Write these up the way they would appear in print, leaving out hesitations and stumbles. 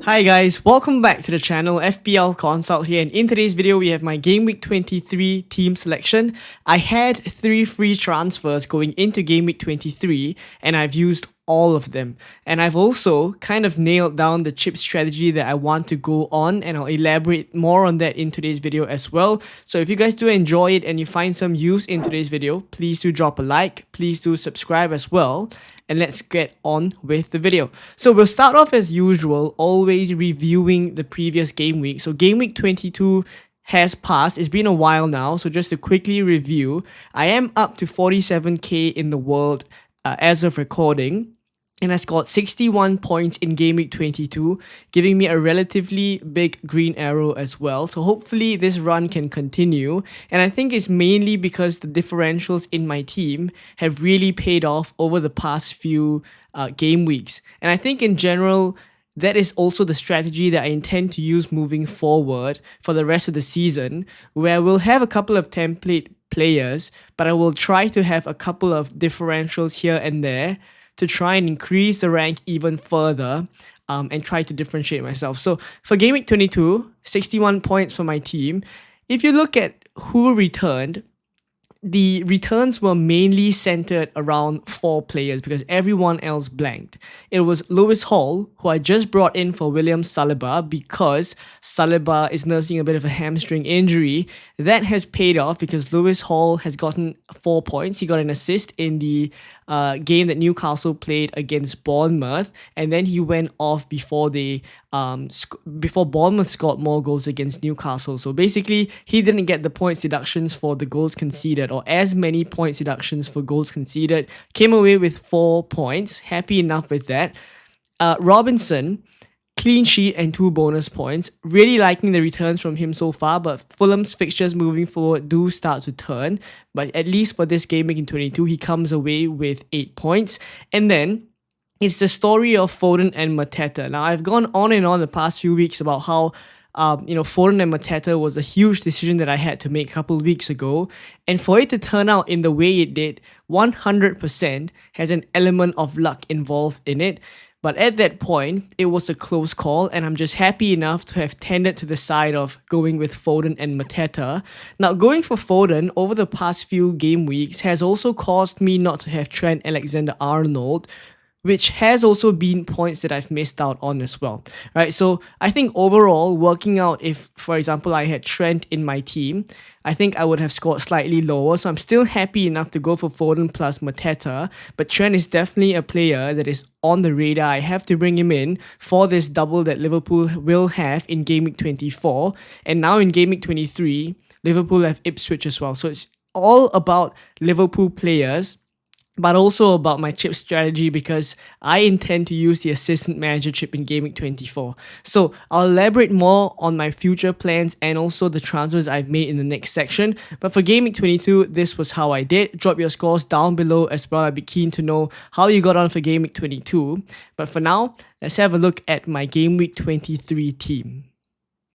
Hi guys, welcome back to the channel. FPL Consult here, and in today's video we have my Game Week 23 team selection. I had 3 free transfers going into Game Week 23 and I've used all of them. And I've also kind of nailed down the chip strategy that I want to go on, and I'll elaborate more on that in today's video as well. So if you guys do enjoy it and you find some use in today's video, please do drop a like, please do subscribe as well. And let's get on with the video. So we'll start off as usual, always reviewing the previous game week. So game week 22 has passed. It's been a while now. So just to quickly review, I am up to 47k in the world as of recording. And I scored 61 points in Game Week 22, giving me a relatively big green arrow as well. So hopefully this run can continue. And I think it's mainly because the differentials in my team have really paid off over the past few game weeks. And I think in general, that is also the strategy that I intend to use moving forward for the rest of the season, where we'll have a couple of template players, but I will try to have a couple of differentials here and there to try and increase the rank even further and try to differentiate myself. So for Game Week 22, 61 points for my team. If you look at who returned, the returns were mainly centered around 4 players because everyone else blanked. It was Lewis Hall, who I just brought in for William Saliba because Saliba is nursing a bit of a hamstring injury. That has paid off because Lewis Hall has gotten 4 points. He got an assist in the game that Newcastle played against Bournemouth, and then he went off before before Bournemouth scored more goals against Newcastle. So basically, he didn't get the points deductions for the goals conceded, or as many points deductions for goals conceded. Came away with 4 points. Happy enough with that. Robinson, clean sheet and 2 bonus points. Really liking the returns from him so far, but Fulham's fixtures moving forward do start to turn. But at least for this game week in 22, he comes away with 8 points. And then it's the story of Foden and Mateta. Now, I've gone on and on the past few weeks about how Foden and Mateta was a huge decision that I had to make a couple of weeks ago. And for it to turn out in the way it did, 100% has an element of luck involved in it. But at that point, it was a close call, and I'm just happy enough to have tended to the side of going with Foden and Mateta. Now, going for Foden over the past few game weeks has also caused me not to have Trent Alexander-Arnold, which has also been points that I've missed out on as well, right? So I think overall, working out if, for example, I had Trent in my team, I think I would have scored slightly lower. So I'm still happy enough to go for Foden plus Mateta, but Trent is definitely a player that is on the radar. I have to bring him in for this double that Liverpool will have in Game Week 24. And now in Game Week 23, Liverpool have Ipswich as well. So it's all about Liverpool players, but also about my chip strategy because I intend to use the assistant manager chip in Game Week 24. So I'll elaborate more on my future plans and also the transfers I've made in the next section. But for Game Week 22, this was how I did. Drop your scores down below as well. I'd be keen to know how you got on for Game Week 22. But for now, let's have a look at my Game Week 23 team.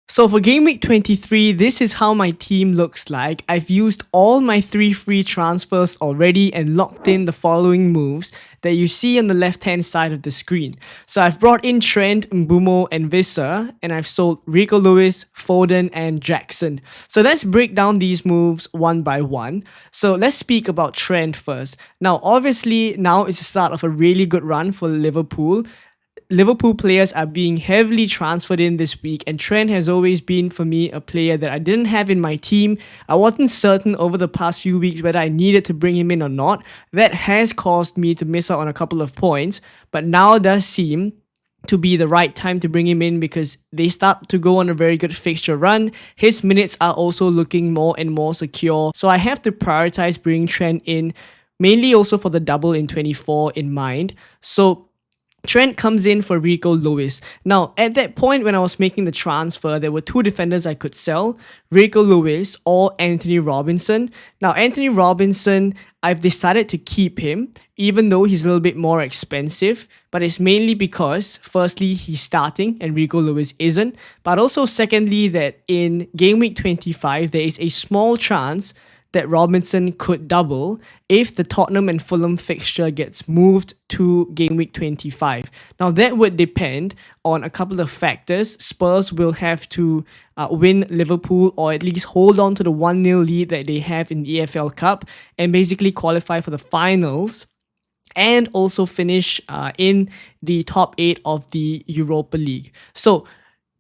So for Game Week 23, this is how my team looks like. I've used all my 3 free transfers already and locked in the following moves that you see on the left-hand side of the screen. So I've brought in Trent, Mbumo, and Visser, and I've sold Rico Lewis, Foden, and Jackson. So let's break down these moves one by one. So let's speak about Trent first. Now, obviously, now is the start of a really good run for Liverpool. Liverpool players are being heavily transferred in this week, and Trent has always been for me a player that I didn't have in my team. I wasn't certain over the past few weeks whether I needed to bring him in or not. That has caused me to miss out on a couple of points, but now does seem to be the right time to bring him in because they start to go on a very good fixture run. His minutes are also looking more and more secure, so I have to prioritize bringing Trent in, mainly also for the double in 24 in mind. So Trent comes in for Rico Lewis. Now, at that point when I was making the transfer, there were 2 defenders I could sell, Rico Lewis or Anthony Robinson. Now, Anthony Robinson, I've decided to keep him, even though he's a little bit more expensive, but it's mainly because, firstly, he's starting and Rico Lewis isn't, but also secondly, that in Game Week 25, there is a small chance that Robinson could double if the Tottenham and Fulham fixture gets moved to game week 25. Now, that would depend on a couple of factors. Spurs will have to win Liverpool, or at least hold on to the 1-0 lead that they have in the EFL Cup and basically qualify for the finals, and also finish in the top 8 of the Europa League. So,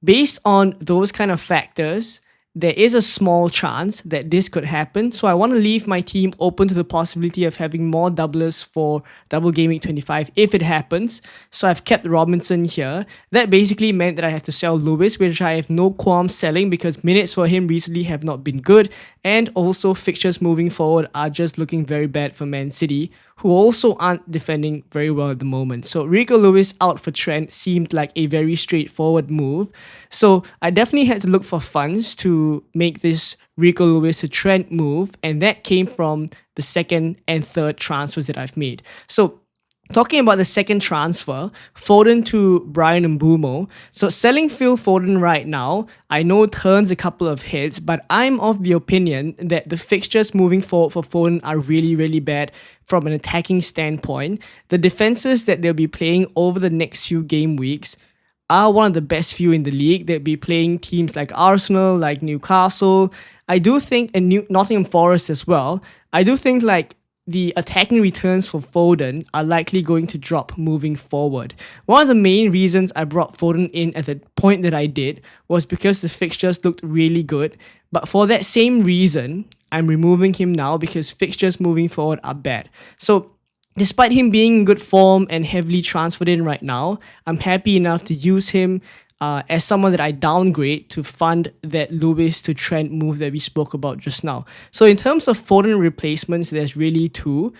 based on those kind of factors, there is a small chance that this could happen. So I want to leave my team open to the possibility of having more doublers for double game week 25 if it happens. So I've kept Robinson here. That basically meant that I have to sell Lewis, which I have no qualms selling because minutes for him recently have not been good. And also fixtures moving forward are just looking very bad for Man City, who also aren't defending very well at the moment. So Rico Lewis out for Trent seemed like a very straightforward move. So I definitely had to look for funds to make this Rico Lewis to Trent move, and that came from the second and third transfers that I've made. So talking about the second transfer, Foden to Brian Mbeumo. So selling Phil Foden right now, I know turns a couple of hits, but I'm of the opinion that the fixtures moving forward for Foden are really, really bad from an attacking standpoint. The defenses that they'll be playing over the next few game weeks are one of the best few in the league. They'll be playing teams like Arsenal, like Newcastle. I do think, and Nottingham Forest as well. I do think like the attacking returns for Foden are likely going to drop moving forward. One of the main reasons I brought Foden in at the point that I did was because the fixtures looked really good. But for that same reason, I'm removing him now because fixtures moving forward are bad. So despite him being in good form and heavily transferred in right now, I'm happy enough to use him as someone that I downgrade to fund that Lewis to Trent move that we spoke about just now. So in terms of Foden replacements, there's really two: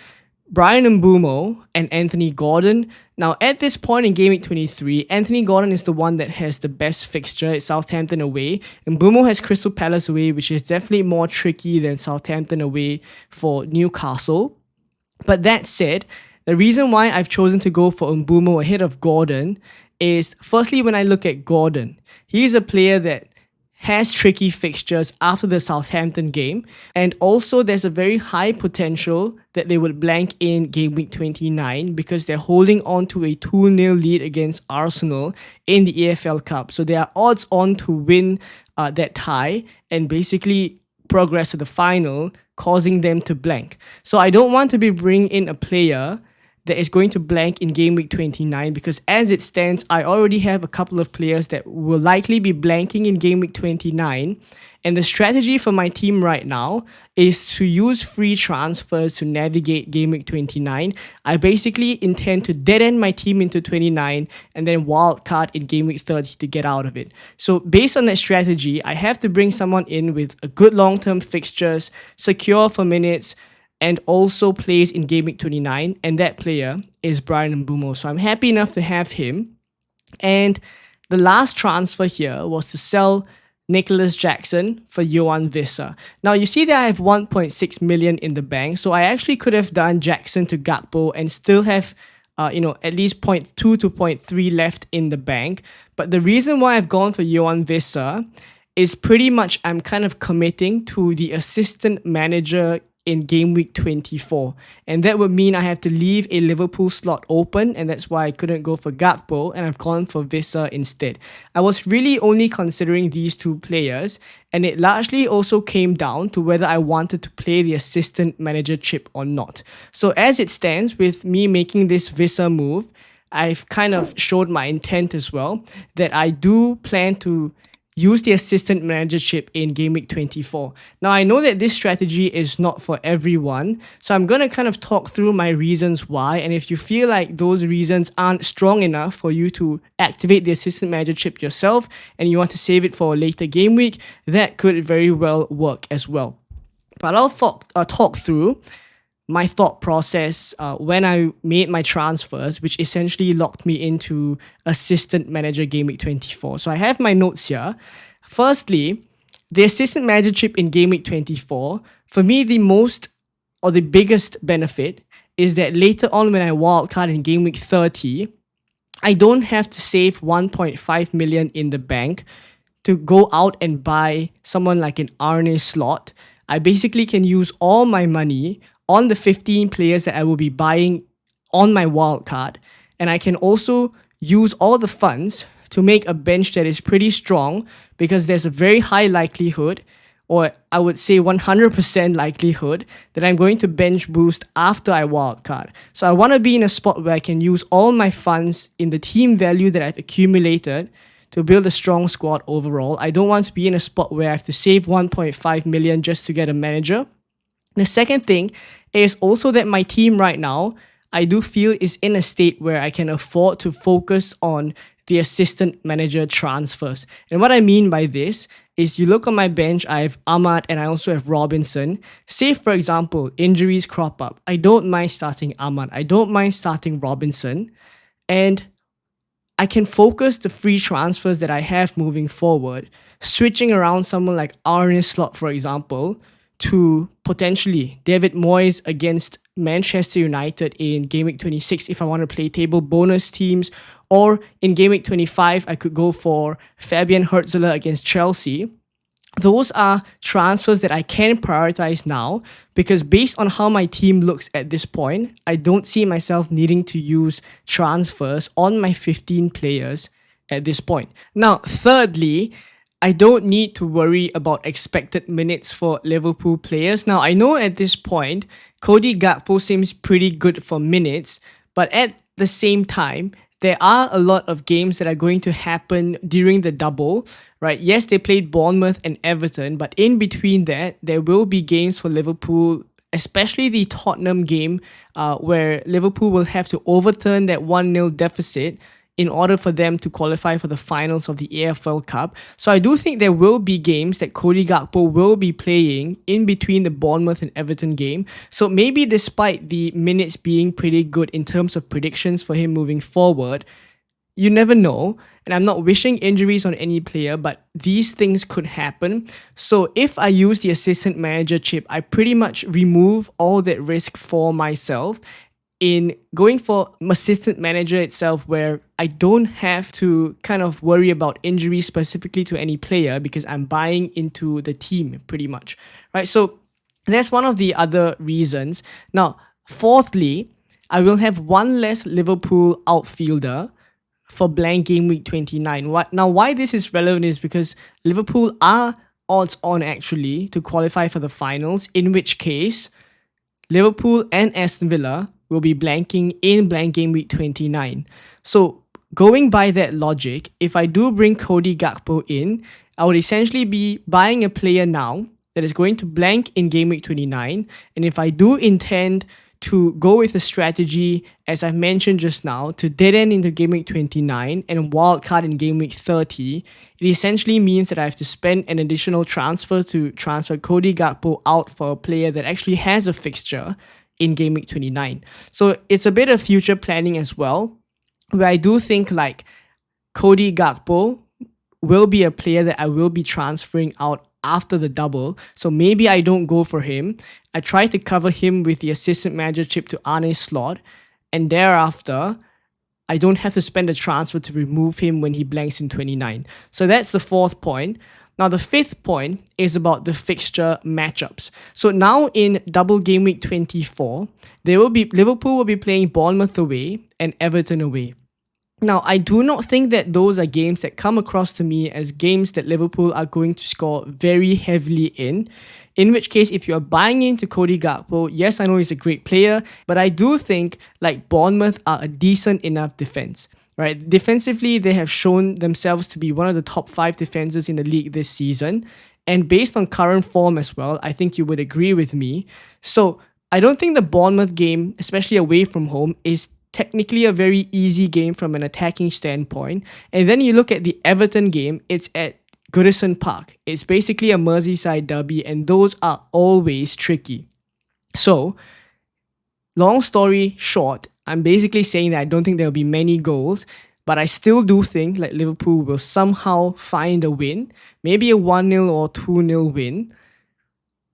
Brian Mbeumo and Anthony Gordon. Now, at this point in Game Week 23, Anthony Gordon is the one that has the best fixture. It's Southampton away. Mbeumo has Crystal Palace away, which is definitely more tricky than Southampton away for Newcastle. But that said, the reason why I've chosen to go for Mbeumo ahead of Gordon is, firstly, when I look at Gordon, he's a player that has tricky fixtures after the Southampton game, and also there's a very high potential that they would blank in game week 29 because they're holding on to a 2-0 lead against Arsenal in the EFL Cup. So they are odds on to win that tie and basically progress to the final, causing them to blank. So I don't want to be bringing in a player that is going to blank in game week 29 because as it stands, I already have a couple of players that will likely be blanking in game week 29. And the strategy for my team right now is to use free transfers to navigate game week 29. I basically intend to dead end my team into 29 and then wildcard in game week 30 to get out of it. So based on that strategy, I have to bring someone in with a good long-term fixtures, secure for minutes, and also plays in game week 29, and that player is Brian Mbeumo. So I'm happy enough to have him. And the last transfer here was to sell Nicholas Jackson for Yohan Wissa. Now you see that I have 1.6 million in the bank, so I actually could have done Jackson to Gakpo and still have at least 0.2 to 0.3 left in the bank. But the reason why I've gone for Yohan Wissa is pretty much I'm kind of committing to the assistant manager in game week 24, and that would mean I have to leave a Liverpool slot open, and that's why I couldn't go for Gakpo and I've gone for Wissa instead. I was really only considering these two players, and it largely also came down to whether I wanted to play the assistant manager chip or not. So as it stands, with me making this Wissa move, I've kind of showed my intent as well that I do plan to use the assistant manager chip in game week 24. Now, I know that this strategy is not for everyone, so I'm going to kind of talk through my reasons why, and if you feel like those reasons aren't strong enough for you to activate the assistant manager chip yourself and you want to save it for a later game week, that could very well work as well. But I'll talk through my thought process when I made my transfers, which essentially locked me into assistant manager game week 24. So I have my notes here. Firstly, the assistant manager chip in game week 24, for me, the biggest benefit is that later on when I wildcard in game week 30, I don't have to save 1.5 million in the bank to go out and buy someone like an Arne Slot. I basically can use all my money on the 15 players that I will be buying on my wildcard, and I can also use all the funds to make a bench that is pretty strong because there's a very high likelihood, or I would say 100% likelihood, that I'm going to bench boost after I wildcard. So I want to be in a spot where I can use all my funds in the team value that I've accumulated to build a strong squad overall. I don't want to be in a spot where I have to save 1.5 million just to get a manager. The second thing is also that my team right now, I do feel, is in a state where I can afford to focus on the assistant manager transfers. And what I mean by this is, you look on my bench, I have Ahmad and I also have Robinson. Say, for example, injuries crop up. I don't mind starting Ahmad. I don't mind starting Robinson. And I can focus the free transfers that I have moving forward, switching around someone like Arne Slot, for example, to potentially David Moyes against Manchester United in Game Week 26 if I want to play table bonus teams, or in Game Week 25 I could go for Fabian Hertzler against Chelsea. Those are transfers that I can prioritize now because based on how my team looks at this point, I don't see myself needing to use transfers on my 15 players at this point. Now, thirdly, I don't need to worry about expected minutes for Liverpool players. Now, I know at this point, Cody Gakpo seems pretty good for minutes, but at the same time, there are a lot of games that are going to happen during the double, right? Yes, they played Bournemouth and Everton, but in between that, there will be games for Liverpool, especially the Tottenham game, where Liverpool will have to overturn that 1-0 deficit in order for them to qualify for the finals of the AFL Cup. So I do think there will be games that Cody Gakpo will be playing in between the Bournemouth and Everton game. So maybe despite the minutes being pretty good in terms of predictions for him moving forward, you never know. And I'm not wishing injuries on any player, but these things could happen. So if I use the assistant manager chip, I pretty much remove all that risk for myself in going for assistant manager itself, where I don't have to kind of worry about injury specifically to any player because I'm buying into the team pretty much, right? So that's one of the other reasons. Now, fourthly, I will have one less Liverpool outfielder for blank game week 29. Why this is relevant is because Liverpool are odds on actually to qualify for the finals, in which case Liverpool and Aston Villa will be blanking in blank game week 29. So going by that logic, if I do bring Cody Gakpo in, I would essentially be buying a player now that is going to blank in game week 29. And if I do intend to go with a strategy, as I mentioned just now, to dead end into game week 29 and wildcard in game week 30, it essentially means that I have to spend an additional transfer to transfer Cody Gakpo out for a player that actually has a fixture in game week 29. So it's a bit of future planning as well, where I do think like Cody Gakpo will be a player that I will be transferring out after the double. So maybe I don't go for him. I try to cover him with the assistant manager chip to Arne Slot, and thereafter I don't have to spend a transfer to remove him when he blanks in 29. So that's the fourth point. Now, the fifth point is about the fixture matchups. So now in double game week 24, Liverpool will be playing Bournemouth away and Everton away. Now, I do not think that those are games that come across to me as games that Liverpool are going to score very heavily in which case, if you're buying into Cody Gakpo, yes, I know he's a great player, but I do think like Bournemouth are a decent enough defense. Right, defensively, they have shown themselves to be one of the top 5 defenses in the league this season. And based on current form as well, I think you would agree with me. So I don't think the Bournemouth game, especially away from home, is technically a very easy game from an attacking standpoint. And then you look at the Everton game, it's at Goodison Park. It's basically a Merseyside derby, and those are always tricky. So, long story short, I'm basically saying that I don't think there will be many goals, but I still do think like Liverpool will somehow find a win, maybe a 1-0 or 2-0 win,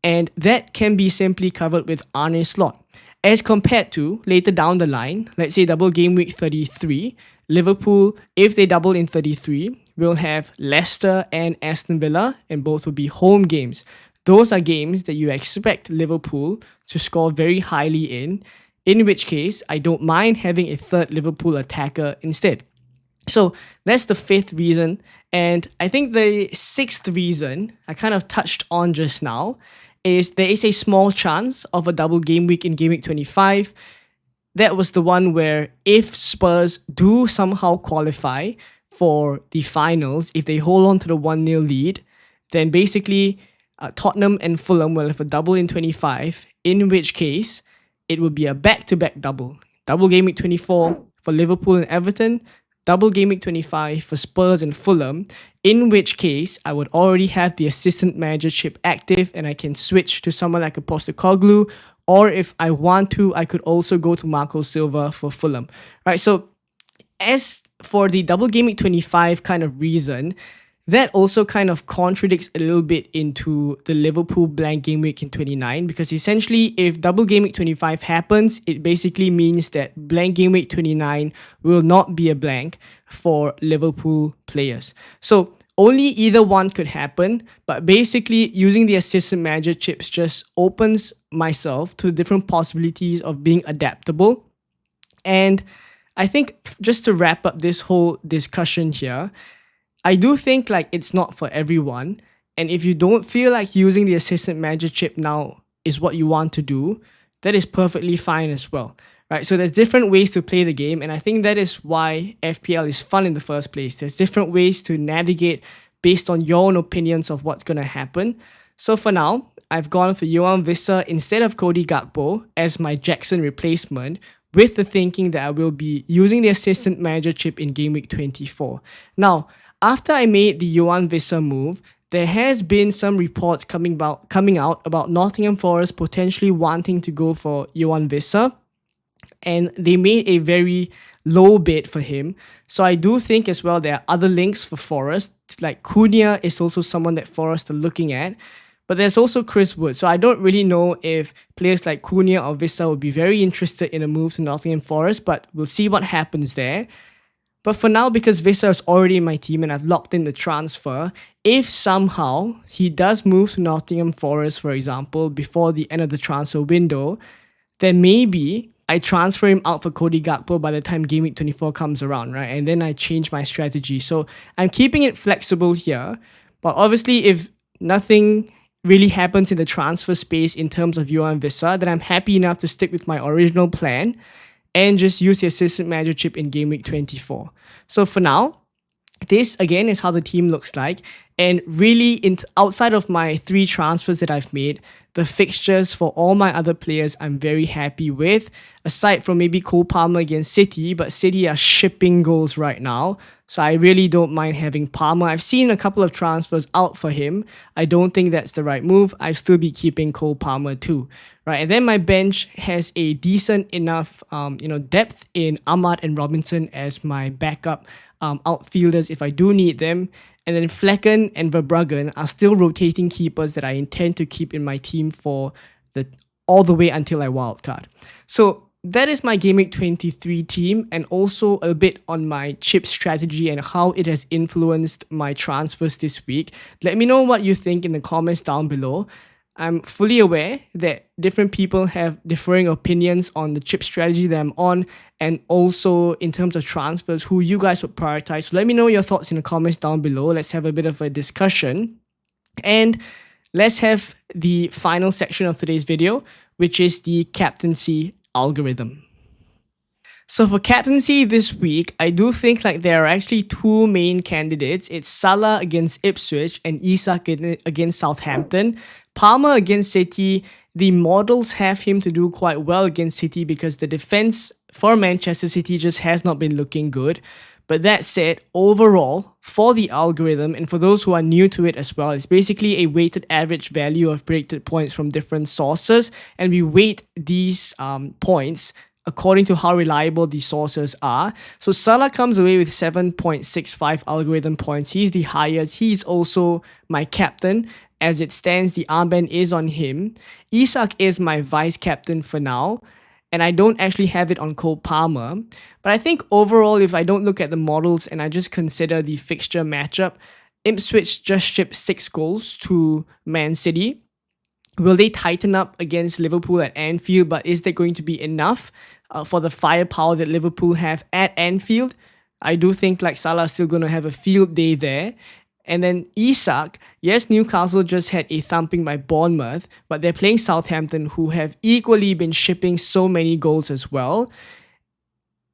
and that can be simply covered with Arne Slot. As compared to later down the line, let's say double game week 33, Liverpool, if they double in 33, will have Leicester and Aston Villa, and both will be home games. those are games that you expect Liverpool to score very highly in which case I don't mind having a third Liverpool attacker instead. So that's the fifth reason. And I think the sixth reason I kind of touched on just now is there is a small chance of a double game week in game week 25. That was the one where if Spurs do somehow qualify for the finals, if they hold on to the 1-0 lead, then basically Tottenham and Fulham will have a double in 25, in which case it would be a back-to-back double. Double game week 24 for Liverpool and Everton, double game week 25 for Spurs and Fulham, in which case I would already have the assistant manager chip active and I can switch to someone like a Postecoglou, or if I want to, I could also go to Marco Silva for Fulham. Right, so as for the double game week 25 kind of reason, that also kind of contradicts a little bit into the Liverpool blank game week in 29, because essentially if double game week 25 happens, it basically means that blank game week 29 will not be a blank for Liverpool players. So only either one could happen, but basically using the assistant manager chips just opens myself to different possibilities of being adaptable. And I think just to wrap up this whole discussion here, I do think like it's not for everyone. And if you don't feel like using the assistant manager chip now is what you want to do, that is perfectly fine as well. Right? So there's different ways to play the game, and I think that is why FPL is fun in the first place. There's different ways to navigate based on your own opinions of what's going to happen. So for now, I've gone for Yohan Wissa instead of Cody Gakpo as my Jackson replacement, with the thinking that I will be using the assistant manager chip in game week 24. Now, after I made the Yohan Wissa move, there has been some reports coming out about Nottingham Forest potentially wanting to go for Yohan Wissa, and they made a very low bid for him. So I do think as well there are other links for Forest, like Cunha is also someone that Forest are looking at, but there's also Chris Wood. So I don't really know if players like Cunha or Wissa would be very interested in a move to Nottingham Forest, but we'll see what happens there. But for now, because Wissa is already in my team and I've locked in the transfer, if somehow he does move to Nottingham Forest, for example, before the end of the transfer window, then maybe I transfer him out for Cody Gakpo by the time game week 24 comes around, right? And then I change my strategy. So I'm keeping it flexible here. But obviously, if nothing really happens in the transfer space in terms of Yohan Wissa, then I'm happy enough to stick with my original plan and just use the assistant manager chip in game week 24. So for now, this again is how the team looks like. And really, outside of my 3 transfers that I've made, the fixtures for all my other players I'm very happy with, aside from maybe Cole Palmer against City, but City are shipping goals right now, so I really don't mind having Palmer. I've seen a couple of transfers out for him. I don't think that's the right move. I'd still be keeping Cole Palmer too, right? And then my bench has a decent enough depth in Ahmad and Robinson as my backup outfielders if I do need them. And then Flecken and Verbruggen are still rotating keepers that I intend to keep in my team for all the way until I wildcard. So that is my Game Week 23 team, and also a bit on my chip strategy and how it has influenced my transfers this week. Let me know what you think in the comments down below. I'm fully aware that different people have differing opinions on the chip strategy that I'm on, and also in terms of transfers, who you guys would prioritize. So let me know your thoughts in the comments down below. Let's have a bit of a discussion. And let's have the final section of today's video, which is the captaincy algorithm. So for captaincy this week, I do think like there are actually 2 main candidates. It's Salah against Ipswich and Isak against Southampton. Palmer against City, the models have him to do quite well against City because the defense for Manchester City just has not been looking good. But that said, overall, for the algorithm, and for those who are new to it as well, it's basically a weighted average value of predicted points from different sources, and we weight these points according to how reliable the sources are. So Salah comes away with 7.65 algorithm points. He's the highest. He's also my captain. As it stands, the armband is on him. Isak is my vice captain for now, and I don't actually have it on Cole Palmer. But I think overall, if I don't look at the models and I just consider the fixture matchup, Ipswich just shipped 6 goals to Man City. Will they tighten up against Liverpool at Anfield? But is that going to be enough for the firepower that Liverpool have at Anfield? I do think like Salah is still going to have a field day there. And then Isak, yes, Newcastle just had a thumping by Bournemouth, but they're playing Southampton, who have equally been shipping so many goals as well.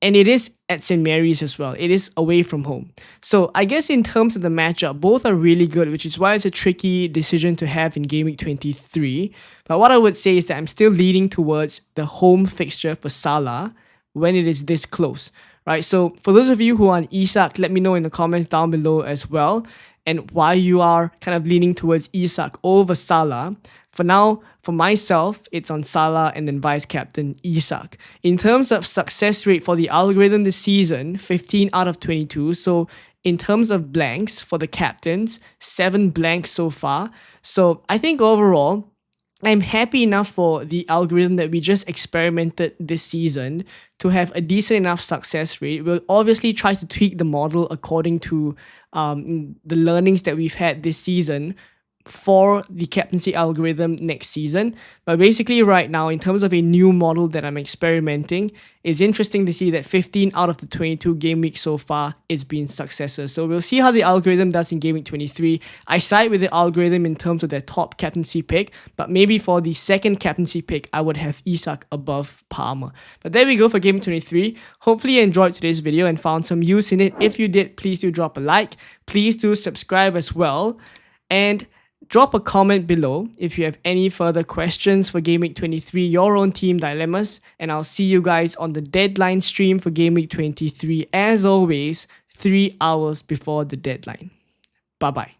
And it is at St. Mary's as well. It is away from home. So I guess in terms of the matchup, both are really good, which is why it's a tricky decision to have in Game Week 23. But what I would say is that I'm still leaning towards the home fixture for Salah when it is this close, right? So for those of you who are on Isak, let me know in the comments down below as well, and why you are kind of leaning towards Isak over Salah. For now, for myself, it's on Salah and then vice captain Isak. In terms of success rate for the algorithm this season, 15 out of 22. So in terms of blanks for the captains, 7 blanks so far. So I think overall, I'm happy enough for the algorithm that we just experimented this season to have a decent enough success rate. We'll obviously try to tweak the model according to the learnings that we've had this season for the captaincy algorithm next season. But basically right now, in terms of a new model that I'm experimenting, it's interesting to see that 15 out of the 22 game weeks so far is been successes. So we'll see how the algorithm does in game week 23. I side with the algorithm in terms of their top captaincy pick, but maybe for the second captaincy pick, I would have Isak above Palmer. But there we go for game week 23. Hopefully you enjoyed today's video and found some use in it. If you did, please do drop a like. Please do subscribe as well. And drop a comment below if you have any further questions for Game Week 23, your own team dilemmas, and I'll see you guys on the deadline stream for Game Week 23, as always, 3 hours before the deadline. Bye-bye.